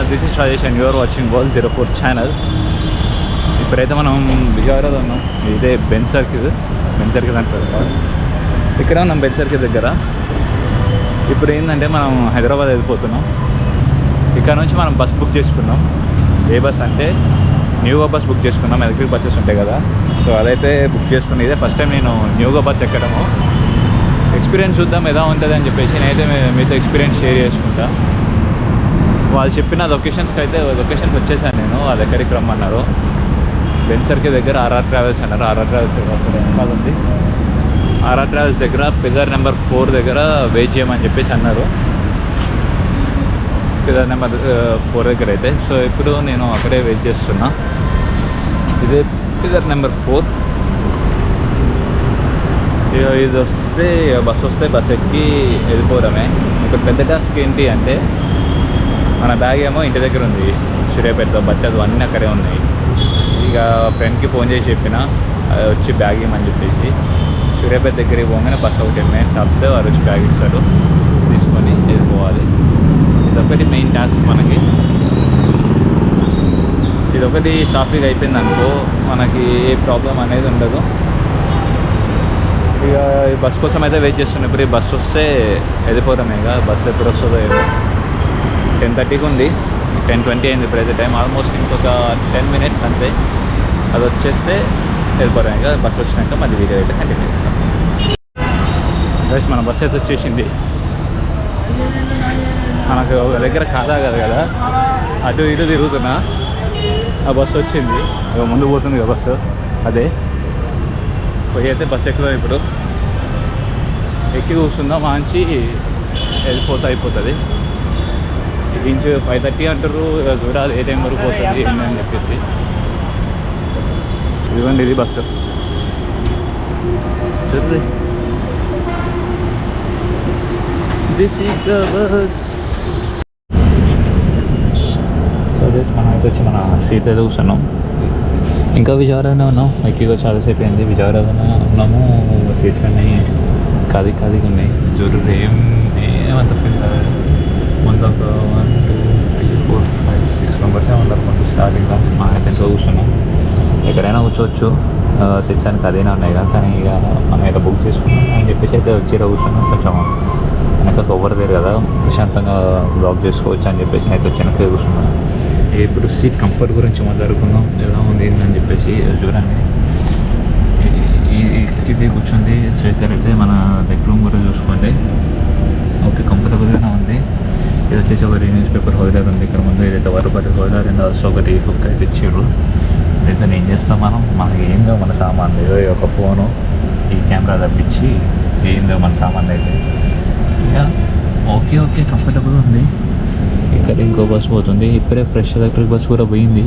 This is Rajesh and you're watching World04 channel. ఇప్పుడైతే మనం విజయవాడలో ఉన్నాం. ఇదే బెన్ సర్కిల్ అంటారు. ఇక్కడ ఉన్నాం బెన్ సర్కిల్ దగ్గర. ఇప్పుడు ఏంటంటే మనం హైదరాబాద్ వెళ్ళిపోతున్నాం. ఇక్కడ నుంచి మనం బస్ బుక్ చేసుకున్నాం. ఏ బస్ అంటే న్యూగా బస్ బుక్ చేసుకున్నాం. ఎలక్ట్రిక్ బస్సెస్ ఉంటాయి కదా, సో అదైతే బుక్ చేసుకుని ఇదే ఫస్ట్ టైం నేను న్యూగా బస్ ఎక్కడము. ఎక్స్పీరియన్స్ చూద్దాం ఎలా ఉంటుంది అని చెప్పేసి నేనైతే మీతో ఎక్స్పీరియన్స్ షేర్ చేసుకుంటా. వాళ్ళు చెప్పిన లొకేషన్స్కి వచ్చేసాను నేను. వాళ్ళు ఎక్కడికి రమ్మన్నారు. బెన్ సర్కిల్ దగ్గర ఆర్ఆర్ ట్రావెల్స్ అన్నారు. ఆర్ఆర్ ట్రావెల్స్ అక్కడ వెనకాల ఉంది. ఆర్ఆర్ ట్రావెల్స్ దగ్గర పిల్లర్ నెంబర్ 4 దగ్గర వెయిట్ చేయమని చెప్పేసి అన్నారు. పిల్లర్ నెంబర్ 4 దగ్గర అయితే. సో ఇప్పుడు నేను అక్కడే వెయిట్ చేస్తున్నా. ఇదే పిల్లర్ నెంబర్ 4. ఇది వస్తే బస్ ఎక్కి వెళ్ళిపోవడమే. ఇప్పుడు పెద్ద టాస్క్ ఏంటి అంటే మన బ్యాగ్ ఏమో ఇంటి దగ్గర ఉంది. సూర్యాపేటలో బట్టలు అన్నీ అక్కడే ఉన్నాయి. ఇక ఫ్రెండ్కి ఫోన్ చేసి చెప్పిన వచ్చి బ్యాగ్ ఇవ్వమని చెప్పేసి. సూర్యాపేట దగ్గరికి పోగానే బస్ ఒక 10 minutes ఆపితే వారు వచ్చి బ్యాగ్ ఇస్తారు, తీసుకొని వెళ్ళిపోవాలి. ఇదొకటి మెయిన్ టాస్క్ మనకి. ఇదొకటి సాఫీగా అయిపోయింది అనుకో మనకి ఏ ప్రాబ్లం అనేది ఉండదు. ఇక ఈ బస్ కోసం అయితే వెయిట్ చేస్తున్నాం. ఇప్పుడు ఈ బస్సు వస్తే వెళ్ళిపోవడమే. ఇక బస్సు ఎప్పుడు వస్తుందో ఏమో. 10:30కి ఉంది, 10:20 అయింది ఇప్పుడైతే టైం. ఆల్మోస్ట్ ఇంకొక 10 minutes అంతే. అది వచ్చేస్తే వెళ్ళిపోవడం. ఇక బస్సు వచ్చినాక మళ్ళీ వీడియో అయితే కంటిన్యూ చేస్తాం. గైస్ మన బస్సు అయితే వచ్చేసింది. మనకు ఒక దగ్గర కాదా కదా, అటు ఇటు తిరుగుతున్నా. ఆ బస్సు వచ్చింది, ముందు పోతుంది కదా బస్సు. అదే పోయి అయితే బస్సు ఎక్కువ. ఇప్పుడు ఎక్కి కూర్చుందా మంచి వెళ్ళిపోతా అయిపోతుంది. ఇంచు 5:30 అంటారు. చూడాలి ఏ టైం వరకు పోతుంది ఏంటి అని చెప్పేసి. ఇదిగోండి ఇది బస్సు. చూడండి, this is the bus. So this మనం అయితే వచ్చి మన సీట్ అయితే కూర్చున్నాం. ఇంకా విజయవాడలోనే ఉన్నాం. ఎక్కువగా చాలాసేపు అయింది. విజయవాడలోనే ఉన్నాము. సీట్స్ అన్నీ ఖాళీగా ఉన్నాయి. చూడండి ఏమంత ఫీల్ కాదు. ముందు ఒక 1 2 3 4 5 6 మెంబర్సే ఉన్నారు ముందు స్టార్టింగ్లో. మా అయితే ఇంట్లో కూర్చున్నాం. ఎక్కడైనా కూర్చోవచ్చు, సీట్స్ అని ఖాళీనే ఉన్నాయి కదా. కానీ ఇక మనం అయితే బుక్ చేసుకున్నాం అని చెప్పేసి అయితే వచ్చి కూర్చున్నాం. కొంచెం వెనక కవర్ లేదు కదా, ప్రశాంతంగా బ్లాక్ చేసుకోవచ్చు అని చెప్పేసి అయితే వచ్చి వెనక కూర్చున్నాం. ఇప్పుడు సీట్ కంఫర్ట్ గురించి మాట్లాడుకుందాం. ఎలా ఉంది అని చెప్పేసి. చూడండి, ఇది కూర్చుంది. స్ట్రెచర్ అయితే మన లెగ్ రూమ్ కూడా చూసుకోండి. ఓకే, కంఫర్టబుల్గానే ఉంది. ఇది వచ్చేసి ఒకటి న్యూస్ పేపర్ హోల్డర్ ఉంది ఇక్కడ ముందు. ఇదైతే water bottle holder and also ఒకటి హుక్ అయితే ఇచ్చారు. అయితే ఏం చేస్తాం మనకి ఏందో మన సామాన్ ఏదో ఒక ఫోను, ఈ కెమెరా తప్పించి ఏందో మన సామాన్ అయితే. ఓకే కంఫర్టబుల్ ఉంది. ఇక్కడ ఇంకో బస్ పోతుంది. ఇప్పుడే ఫ్రెష్ ఎలక్ట్రిక్ బస్ కూడా పోయింది.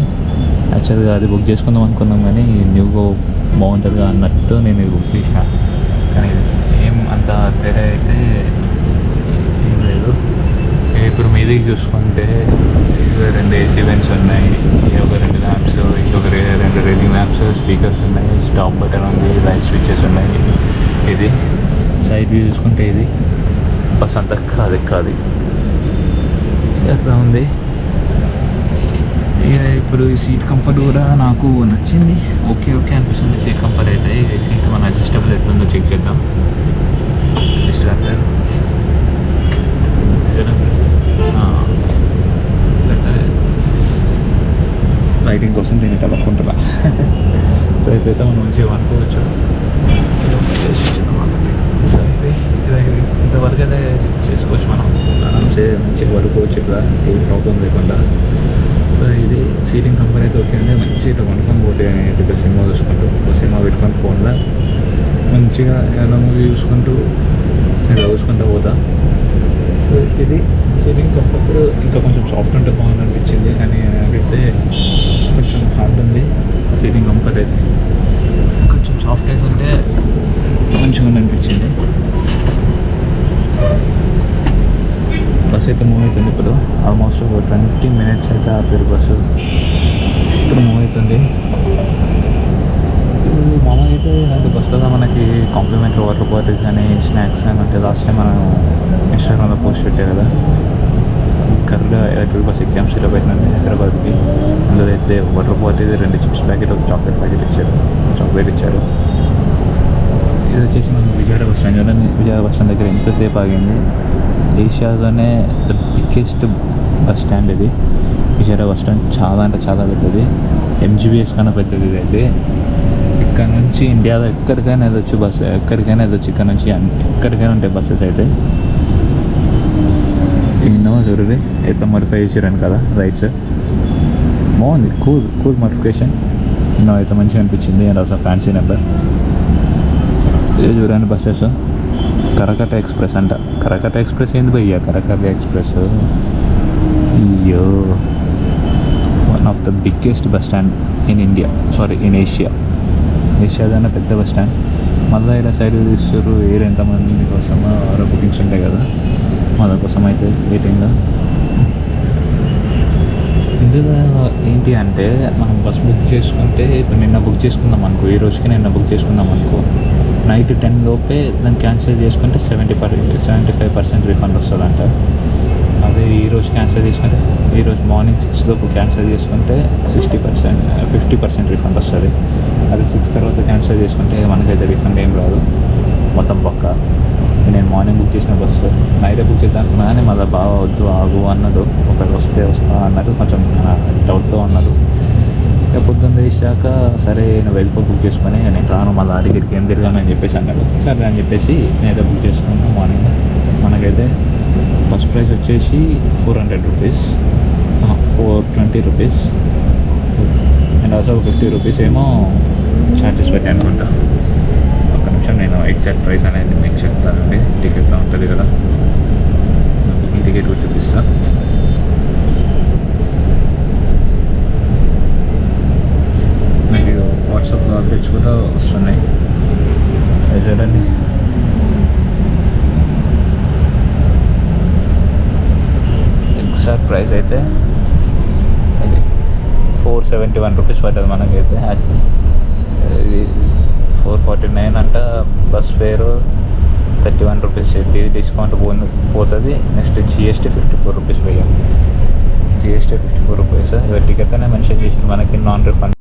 యాక్చువల్గా అది బుక్ చేసుకుందాం అనుకున్నాం, కానీ న్యూగా బాగుంటుందిగా అన్నట్టు నేను ఇది బుక్ చేసిన. కానీ ఏం అంత తేడా అయితే ఏం లేదు. ఇప్పుడు మీదికి చూసుకుంటే 2 AC వెంట్స్ ఉన్నాయి, ఒక 2 ల్యాంప్స్, ఇంకొక 2 రీడింగ్ ల్యాంప్స్, స్పీకర్స్ ఉన్నాయి, స్టాప్ బటన్ ఉంది, లైట్ స్విచెస్ ఉన్నాయి. ఇది సైడ్ వ్యూ చూసుకుంటే ఇది బస్ అంతా కాదు అట్లా ఉంది. ఇక ఇప్పుడు ఈ సీట్ కంఫర్ట్ కూడా నాకు నచ్చింది. ఓకే అనిపిస్తుంది సీట్ కంఫర్ట్ అయితే. ఈ సీట్ మన అడ్జస్టబుల్ ఎట్లుందో చెక్ చేద్దాం. జస్ట్ అంటారు లైటింగ్ కోసం నేను ఇట్లా పట్టుకుంటున్నా. సో ఇప్పుడైతే మనం మంచిగా అనుకోవచ్చు. సో ఇది ఇంతవరకు అయితే చేసుకోవచ్చు మనం. ఆరామ్సే మంచిగా పడుకోవచ్చు ఇట్లా, ఏ ప్రాబ్లం లేకుండా. సో ఇది సీటింగ్ కంపెనీ అయితే ఓకే అండి. మంచిగా ఇట్లా వండుకొని పోతే నేనైతే సినిమా చూసుకుంటూ సినిమా పెట్టుకొని ఫోన్లో మంచిగా ఎలా మూవీ చూసుకుంటూ ఇలా చూసుకుంటూ పోతా. సో ఇది సీటింగ్ కంఫర్ట్ ఇంకా కొంచెం సాఫ్ట్ ఉంటే బాగుంది అనిపించింది. కానీ నాకైతే కొంచెం హార్డ్ ఉంది సీటింగ్ కంఫర్ట్ అయితే. కొంచెం సాఫ్ట్ అయితే ఉంటే మంచిగా అనిపించింది. బస్ అయితే మూవ్ అవుతుంది. ఇప్పుడు ఆల్మోస్ట్ ఒక 20 minutes అయితే ఆపారు బస్సు. ఇప్పుడు మూవ్ అవుతుంది. మామూలుగా అయితే ఇలాంటి బస్సులో మనకి కాంప్లిమెంటరీ వాటర్ బాటిల్స్ కానీ స్నాక్స్ కానీ అంటే లాస్ట్ టైం మనం ఇన్స్టాగ్రామ్లో పోస్ట్ పెట్టారు కదా. కరెక్ట్గా ఎలక్ట్రిక్ బస్ ఎగ్జామ్ స్టేలో పెట్టినండి హైదరాబాద్కి. అందులో అయితే వాటర్ బాటిల్ 2 చిప్స్ ప్యాకెట్ ఒక చాక్లెట్ ప్యాకెట్ ఇచ్చారు, చాక్లెట్ ఇచ్చారు. ఇది వచ్చేసి మనం విజయవాడ బస్ స్టాండ్ చూడండి. విజయవాడ బస్ స్టాండ్ దగ్గర ఎంతసేపు ఆగింది. ఏషియాలోనే ద బిగ్గెస్ట్ బస్ స్టాండ్ ఇది. విజయవాడ బస్ స్టాండ్ చాలా అంటే చాలా పెద్దది. ఎంజీబీఎస్ కన్నా పెద్దది ఇది అయితే. ఇక్కడ నుంచి ఇండియాలో ఎక్కడికైనా వెళ్ళొచ్చు బస్సు, ఎక్కడికైనా వెళ్ళొచ్చు. ఇక్కడ నుంచి ఎక్కడికైనా ఉంటాయి బస్సెస్ అయితే. ఇన్నోవా చూడండి ఎంత మోడిఫై చేసారని కదా రైట్స్. బాగుంది, కూల్ మోడిఫికేషన్. ఇన్నోవా అయితే మంచిగా అనిపించింది. And also fancy number. ఇది చూడండి బస్సెస్. కరకట్ట ఎక్స్ప్రెస్ అంట. కరకట్ట ఎక్స్ప్రెస్ ఏంది భయ్యా? కరకట్ట ఎక్స్ప్రెస్ అయ్యో, one of the biggest bus stand in India, sorry in ఏషియాదైనా పెద్ద బస్ స్టాండ్. మళ్ళీ ఇలా సైడ్ తీస్తారు. ఎంతమంది కోసం ఆరో బుకింగ్స్ ఉంటాయి కదా, వాళ్ళ కోసం అయితే వెయిటింగ్గా. ఇందులో ఏంటి అంటే మనం బస్ బుక్ చేసుకుంటే, ఇప్పుడు నిన్న బుక్ చేసుకుందాం అనుకో, ఈ రోజుకి నిన్న బుక్ చేసుకుందాం అనుకో, నైట్ 10 లోపే దాన్ని క్యాన్సిల్ చేసుకుంటే 75% రీఫండ్ వస్తుందంట. అదే ఈరోజు క్యాన్సిల్ చేసుకుంటే, ఈరోజు మార్నింగ్ 6 లోపు క్యాన్సిల్ చేసుకుంటే 50% రీఫండ్ వస్తుంది. అది 6 తర్వాత క్యాన్సిల్ చేసుకుంటే మనకైతే రీఫండ్ ఏం రాదు, మొత్తం పక్క. నేను మార్నింగ్ బుక్ చేసిన బస్సు నైటే బుక్ చేద్దాం అనుకున్నా, కానీ మళ్ళీ బాగా వద్దు ఆగు అన్నాడు. ఒకవేళ వస్తా అన్నాడు, కొంచెం డౌట్తో అన్నాడు. ఇక పొద్దున్న వేసాక సరే నువ్వు వెళ్ళిపో బుక్ చేసుకొని, నేను రాను మళ్ళీ అడిగిరికి ఏం తిరగాను అని చెప్పేసి అన్నాడు. సరే అని చెప్పేసి నేనైతే బుక్ చేసుకున్నాను మార్నింగ్. మనకైతే ఫస్ట్ ప్రైస్ వచ్చేసి 400 rupees, 420 rupees, and also 50 rupees ఏమో ఛార్జెస్ పెట్టి అనుకుంటా. ఒక నిమిషం నేను ఎగ్జాక్ట్ ప్రైస్ అనేది మీకు చెప్తానండి. టికెట్లో ఉంటుంది కదా, బుకింగ్ టికెట్ కూడా చూపిస్తా. మీకు వాట్సాప్లో అప్డేట్స్ కూడా వస్తున్నాయి, అది చూడండి. ఎగ్జాక్ట్ ప్రైస్ అయితే ఇది 471 రూపీస్ పడుతుంది మనకైతే. ఇది 449 అంట బస్ ఫేరు, 31 రూపీస్ డిస్కౌంట్ పోతుంది. నెక్స్ట్ జిఎస్టీ 54 రూపీస్ పోయాం. GST 54 rupees. టికెట్ అనే మెన్షన్ చేసింది మనకి, నాన్ రిఫండ్.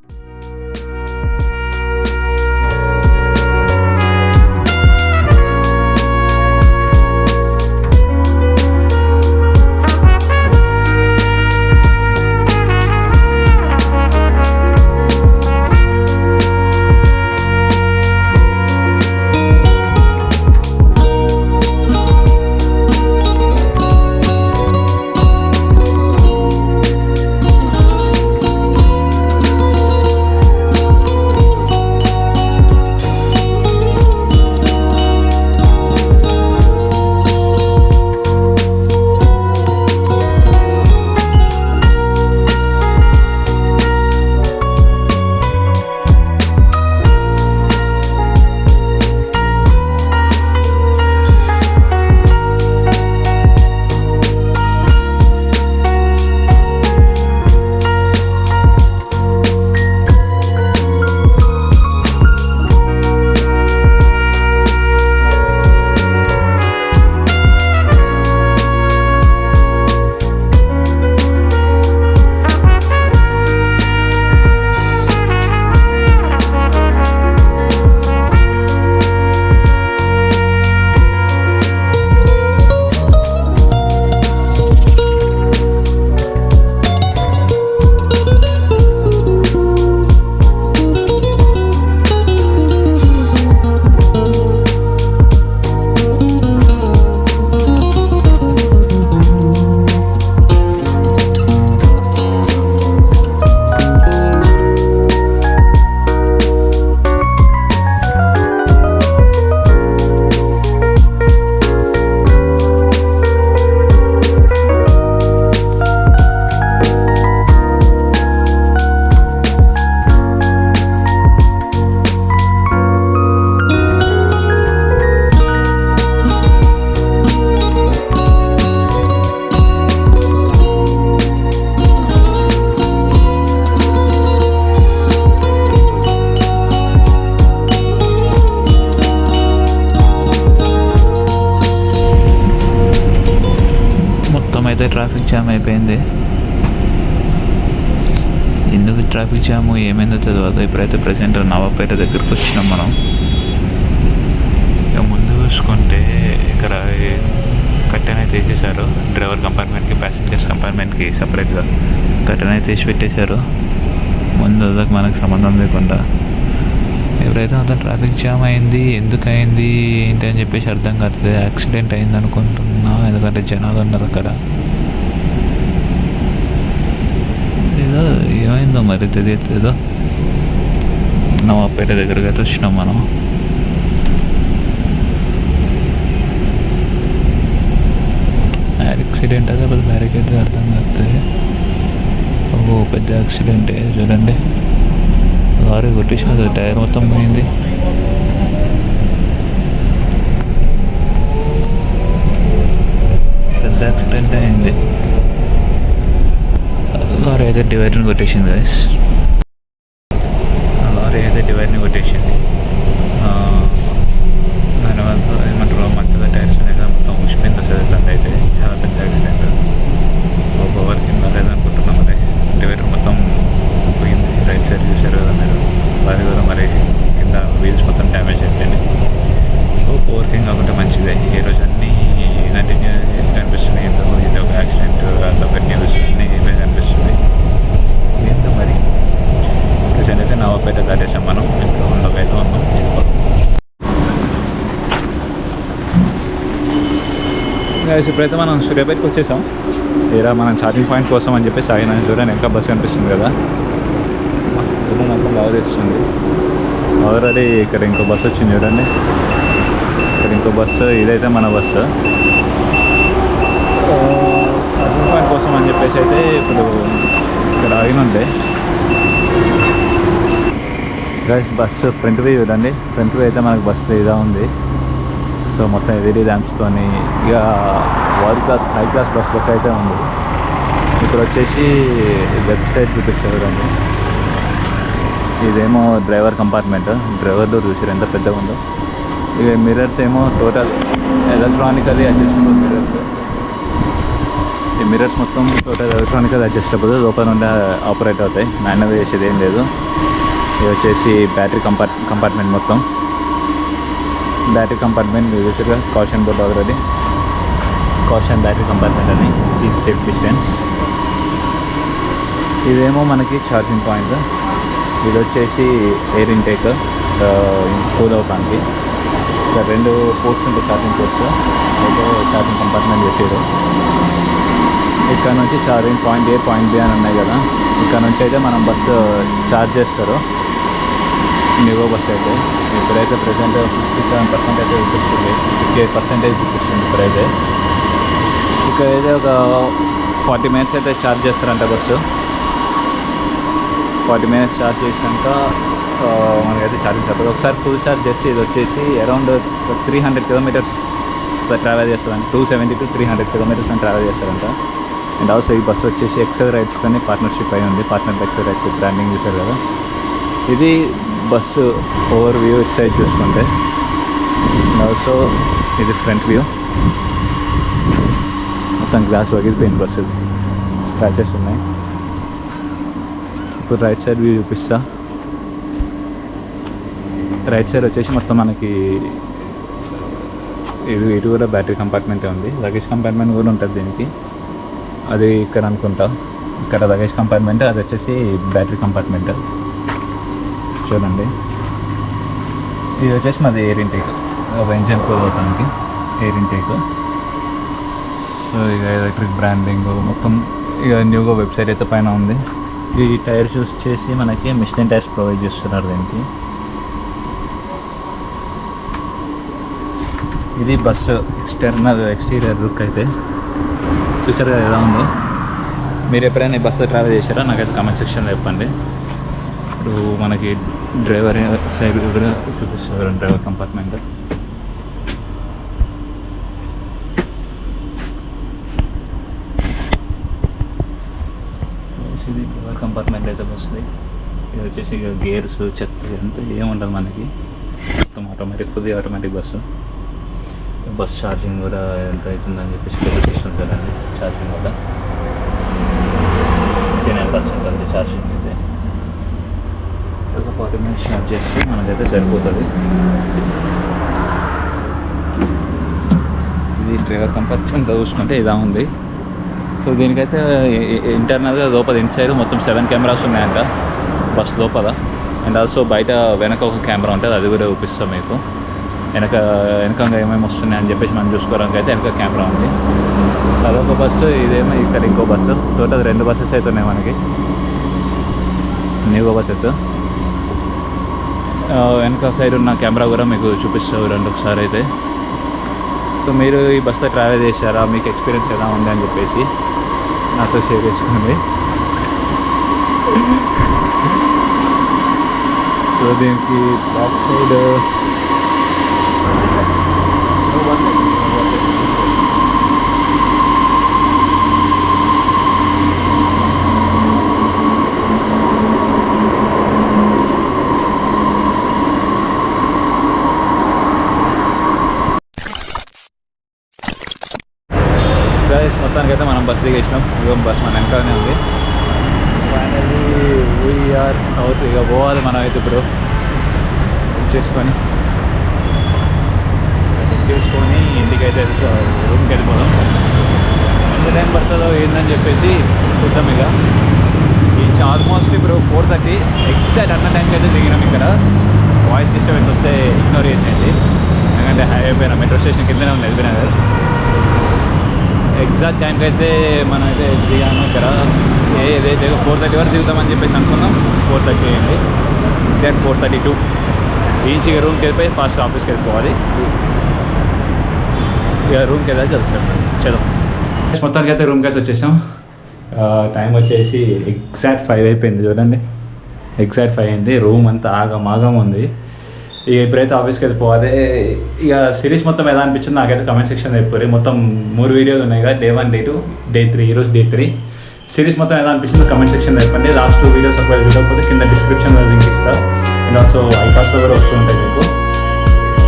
జామ్ అయిపోయింది. ఎందుకు ట్రాఫిక్ జాము ఏమైందో తెలియదు. ఇప్పుడైతే ప్రజెంట్ నవాపేట దగ్గరికి వచ్చినాం మనం. ఇక ముందు చూసుకుంటే ఇక్కడ కట్టెన్ అయితే వేసేసారు. డ్రైవర్ కంపార్ట్మెంట్కి, ప్యాసింజర్స్ కంపార్ట్మెంట్కి సపరేట్గా కట్టెన్ అయితే వేసి పెట్టేశారు. ముందు మనకు సంబంధం లేకుండా. ఎవరైతే అంత ట్రాఫిక్ జామ్ అయింది, ఎందుకు అయింది ఏంటి అని చెప్పేసి అర్థం కాదు. యాక్సిడెంట్ అయింది అనుకుంటున్నా, ఎందుకంటే జనాలు ఉన్నారు అక్కడ. ఏదో ఏమైందో మరి తెలియట్లేదు. నవాపేట దగ్గరకి అయితే వచ్చినాం మనం. యాక్సిడెంట్ అదే పెద్ద బ్యారికేడ్ అర్థం కాస్తుంది. ఓ పెద్ద యాక్సిడెంటే చూడండి. లారీ కొట్టేసిన టైర్ మొత్తం పోయింది. పెద్ద యాక్సిడెంట్ అయింది. లారీ అయితే డివైడర్ని కొట్టేసింది గైస్. లారీ అయితే డివైడర్ని కొట్టేసింది. దానివల్ల ఏమంటారు మధ్యలో టైర్స్ అనేది మొత్తం ఉష్మింది అసలు. తండ్రి అయితే చాలా పెద్ద యాక్సిడెంట్. పవర్ కింద లేదనుకుంటున్నాం. మరి డివైడర్ మొత్తం పోయింది. రైట్ సైడ్ చూసారు కదా మీరు. లారీ కూడా మరి కింద వీల్స్ మొత్తం డ్యామేజ్ అయిపోయింది. సో పవర్కింగ్ కాకుండా మంచిదే. ఈ రోజు అన్నీ కంటిన్యూ కనిపిస్తున్నాయి. ఇది ఒక యాక్సిడెంట్, అదొక న్యూస్ అన్నీ ఇవే కనిపిస్తుంది. ఏంటో మరి రీసెంట్ అయితే నవాపేట దాటేసాం మనం. ఇంకా ఉండకైతే ఉన్నాం. ఇప్పుడైతే మనం సూర్యాపేటకి వచ్చేసాం. ఇలా మనం ఛార్జింగ్ పాయింట్ కోసం అని చెప్పేసి ఆగిన. చూడండి ఇంకా బస్సు కనిపిస్తుంది కదా, చూడండి అంతా బాగా తెస్తుంది. ఆల్రెడీ ఇక్కడ ఇంకో బస్సు వచ్చింది చూడండి. ఇక్కడ ఇంకో బస్సు, ఇదైతే మన బస్సు. ఛార్జింగ్ పాయింట్ కోసం అని చెప్పేసి అయితే ఇప్పుడు ఇక్కడ ఆగినుండే. గైస్ బస్సు ఫ్రంట్ వ్యూ చూడండి. ఫ్రంట్ వ్యూ అయితే మనకు బస్సు ఇదా ఉంది. సో మొత్తం ఎల్ఈడి ల్యాంప్స్తో ఇక world class high class bus లెక్క అయితే ఉంది. ఇక్కడ వచ్చేసి వెబ్సైట్ చూపిస్తారు చూడండి. ఇదేమో డ్రైవర్ కంపార్ట్మెంట్. డ్రైవర్ డోర్ చూసారు ఎంత పెద్దగా ఉందో. ఇక మిర్రర్స్ ఏమో టోటల్ ఎలక్ట్రానికల్లీ అడ్జస్టబుల్ మిర్రర్స్. ఈ మిర్రర్స్ మొత్తం టోటల్ ఎలక్ట్రానికల్ అడ్జస్టబుల్. లోపల నుండి ఆపరేట్ అవుతాయి. మాన్యువల్ చేసేది ఏం లేదు. ఇది వచ్చేసి బ్యాటరీ కంపార్ట్మెంట్ మొత్తం. బ్యాటరీ కంపార్ట్మెంట్ చూసారుగా, caution board already. Caution battery compartment అని, కీప్ సేఫ్ డిస్టెన్స్. ఇదేమో మనకి ఛార్జింగ్ పాయింట్. ఇది వచ్చేసి ఎయిర్ ఇంటేక్, కూల్ అవడానికి. ఇక్కడ 2 పోర్ట్స్ ఉంటాయి, ఛార్జింగ్ పోర్ట్స్. అయితే ఛార్జింగ్ కంపార్ట్మెంట్ పెట్టారు. ఇక్కడ నుంచి ఛార్జింగ్ పాయింట్ ఏ, పాయింట్ బి అని ఉన్నాయి కదా. ఇక్కడ నుంచి అయితే మనం బస్సు ఛార్జ్ చేస్తారు. న్యూగో బస్ అయితే ఇప్పుడైతే ప్రజెంట్ 57% అయితే చూపిస్తుంది. 58% చూపిస్తుంది ఇప్పుడైతే. ఇక్కడైతే ఒక 40 minutes అయితే ఛార్జ్ చేస్తారంట బస్సు. 40 minutes ఛార్జ్ చేసినాక మనకైతే ఛార్జింగ్ తప్పదు. ఒకసారి ఫుల్ ఛార్జ్ చేసి ఇది వచ్చేసి అరౌండ్ 300 kilometers ట్రావెల్ చేస్తారంట. 270 to 300 kilometers అని ట్రావెల్ చేస్తారంట. అండ్ ఆల్సో ఈ బస్సు వచ్చేసి ఎక్సెల్ రైడ్స్తోనే పార్ట్నర్షిప్ అయి ఉంది. పార్ట్నర్ ఎక్సెల్ రైడ్స్ బ్రాండింగ్ చూసారు కదా. ఇది బస్సు ఓవర్ వ్యూ ఇటు సైడ్ చూసుకుంటే. ఆల్సో ఇది ఫ్రంట్ వ్యూ. మొత్తం గ్లాస్ పగిలిపోయింది బస్సు, స్క్రాచెస్ ఉన్నాయి. ఇప్పుడు రైట్ సైడ్ వ్యూ చూపిస్తా. రైట్ సైడ్ వచ్చేసి మొత్తం మనకి ఇటు కూడా బ్యాటరీ కంపార్ట్మెంటే ఉంది. లగేజ్ కంపార్ట్మెంట్ కూడా ఉంటుంది దీనికి. అది ఇక్కడ అనుకుంటా. ఇక్కడ లగేజ్ కంపార్ట్మెంట్, అది వచ్చేసి బ్యాటరీ కంపార్ట్మెంట్. చూడండి ఇది వచ్చేసి మాది ఎయిర్ ఇంటేక్. ఒక ఇంజన్ కూల్ అవుతానికి ఎయిర్ ఇంటేక్. సో ఇక ఎలక్ట్రిక్ బ్రాండింగ్ మొత్తం ఇక న్యూగా వెబ్సైట్ అయితే పైన ఉంది. ఈ టైర్స్ యూస్ చేసి మనకి మిషలిన్ టైర్స్ ప్రొవైడ్ చేస్తున్నారు దీనికి. ఇది బస్సు ఎక్స్టీరియర్ లుక్ అయితే చూసారు కదా ఎలా ఉందో. మీరు ఎప్పుడైనా ఈ బస్సులో ట్రావెల్ చేశారో నాకైతే కామెంట్ సెక్షన్లో చెప్పండి. ఇప్పుడు మనకి డ్రైవర్ సైడ్ కూడా చూపిస్తారు, డ్రైవర్ కంపార్ట్మెంట్. ఇది డ్రైవర్ కంపార్ట్మెంట్ అయితే వస్తుంది. ఇది వచ్చేసి ఇక గేర్స్ చెత్త అంతా ఏముండదు మనకి. మొత్తం automatic, fully automatic bus. Bus charging కూడా ఎంత అవుతుందని చెప్పేసి చూపిస్తుంటారండి. ఛార్జింగ్ కూడా 39% ఉంది ఛార్జింగ్ అయితే. ఒక 40 minutes ఛార్జ్ చేస్తే మనకైతే సరిపోతుంది. ఇది డ్రైవర్ కంపార్ట్మెంట్ చూసుకుంటే ఇలా ఉంది. సో దీనికైతే ఇంటర్నల్గా లోపల ఇన్సైడ్ మొత్తం 7 కెమెరాస్ ఉన్నాయంట బస్ లోపల. అండ్ ఆల్సో బయట వెనక ఒక కెమెరా ఉంటుంది, అది కూడా చూపిస్తాం మీకు. వెనకంగా ఏమేమి వస్తున్నాయని చెప్పేసి మనం చూసుకోవడానికి అయితే వెనక కెమెరా ఉంది. అదొక బస్సు, ఇదేమో ఇక్కడ ఇంకో బస్సు. టోటల్ 2 బస్సెస్ అయితే ఉన్నాయి మనకి, న్యూ బస్సెస్. వెనక సైడ్ ఉన్న కెమెరా కూడా మీకు చూపిస్తావు రెండు ఒకసారి అయితే. సో మీరు ఈ బస్సులో ట్రావెల్ చేశారా, మీకు ఎక్స్పీరియన్స్ ఎలా ఉంది అని చెప్పేసి నాతో షేర్ చేసుకోండి. సో దీనికి బ్యాక్ సైడ్ మొత్తానికి అయితే మనం బస్ దిగేసినాం. ఇక బస్ మన వెనకాలనే ఉంది. Finally we're out. ఇక పోవాలి మనం అయితే ఇప్పుడు చేసుకొని ఇంటికైతే రూమ్కి వెళ్ళిపోదాం. ఎంత టైం పడుతుందో ఏందని చెప్పేసి చూద్దాం. ఇక ఈ ఆల్మోస్ట్ ఇప్పుడు 4:30 ఎగ్జాక్ట్ అన్న టైంకి అయితే దిగినాం. ఇక్కడ వాయిస్ డిస్టర్బెన్స్ వస్తే ఇగ్నోర్ చేసేయండి, ఎందుకంటే హైవే పైన మెట్రో స్టేషన్ కిందనే ఉంది ఎల్బీ నగర్. ఎగ్జాక్ట్ టైంకి అయితే మనం అయితే దిగాము. ఇక్కడ ఏదైతే 4:30 వరకు దిగుతామని చెప్పేసి అనుకున్నాం. 4:30 అయింది. ఎగ్జాక్ట్ 4:32 ఈజీగా రూమ్కి వెళ్ళిపోయి ఫాస్ట్ ఆఫీస్కి వెళ్ళిపోవాలి. ఇక రూమ్కి వెళ్ళాలి తెలుస్తాం. చలో మొత్తానికి అయితే రూమ్కి అయితే వచ్చేసాం. టైం వచ్చేసి ఎగ్జాక్ట్ 5 అయిపోయింది. చూడండి, ఎగ్జాక్ట్ 5 అయింది. రూమ్ అంతా ఆగం ఉంది. ఇక ఇప్పుడైతే ఆఫీస్కి వెళ్ళిపోవాలి. ఇక సిరీస్ మొత్తం ఎలా అనిపించింది నాకైతే కమెంట్ సెక్షన్ అయిపోయి. మొత్తం 3 వీడియోలు ఉన్నాయి కదా, Day 1, Day 2, Day 3. ఈరోజు Day 3. సిరీస్ మొత్తం ఎలా అనిపించింది కమెంట్ సెక్షన్ అయిపోయింది. లాస్ట్ 2 వీడియోస్ ఒకవేళ చూడకపోతే కింద డిస్క్రిప్షన్లో లింక్ ఇస్తా. అండ్ ఆల్సో ఐకాస్ట్లో కూడా వస్తుంటాయి మీకు.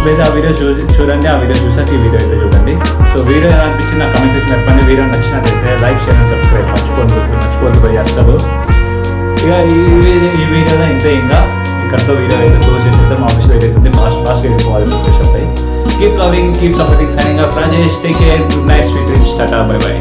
లేదా ఆ వీడియో చూడండి. ఆ వీడియో చూసాక ఈ వీడియో అయితే చూడండి. సో వీడియో ఎలా అనిపించింది నా కమెంట్ సెక్షన్ చెప్పండి. వీడియో నచ్చినట్లయితే లైక్, షేర్ అండ్ సబ్స్క్రైబ్ మర్చిపోదు పోయి చేస్తారు. ఇక ఈ వీడియోలో ఇంతే. ఇంకా ఇక్కడతో వీడియో అయితే క్లోజ్ చేస్తే మా ఆఫీస్లో అయితే ఫాస్ట్గా వెళ్ళిపోవాలి. ఫ్రెష్ అప్ అయ్యి. Keep loving, keep supporting. Signing off Rajesh. Take care. Good night, sweet dreams. Tata, by by.